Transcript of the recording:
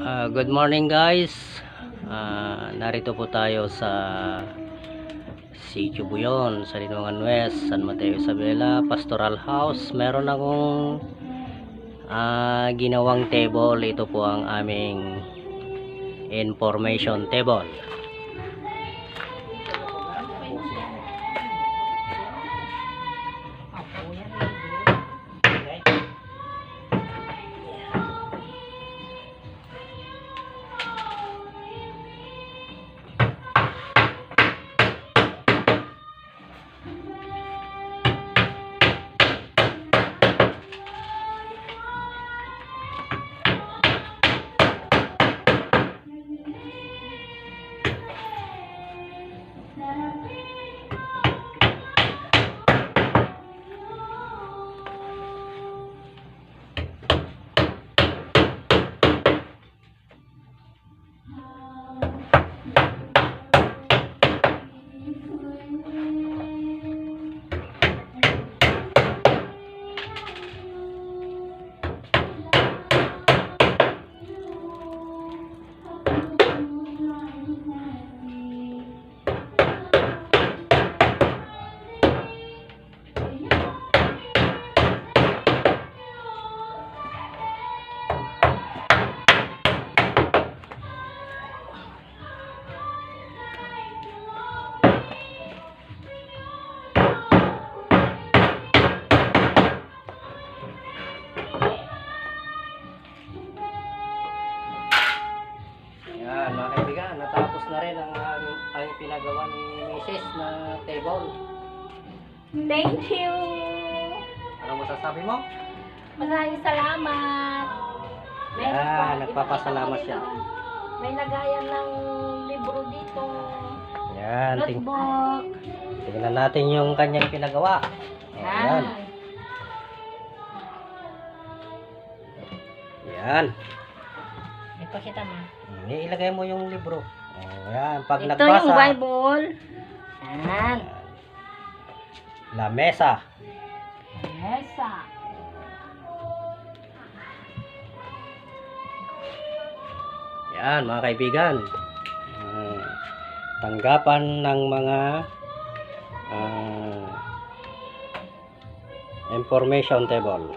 Good morning guys. Narito po tayo sa Sitio Buyon, sa Linongan West, San Mateo Isabela Pastoral House. Meron akong ginawang table. Ito po ang aming information table. Yan mga kaibigan, natapos na rin ang pinagawa ni Mrs. na table. Thank you! Ano masasabi mo? Maraming salamat! Nagpapasalamat siya. May lagayan ng libro dito. Yan, Notebook. tingnan natin yung kanyang pinagawa. Yan. Yan. Ito kita ma. Ilagay mo yung libro. Yan, pag Ito nagbasa. yung Bible. Yan. La mesa. Mesa. Yan mga kaibigan. Tanggapan ng mga information table.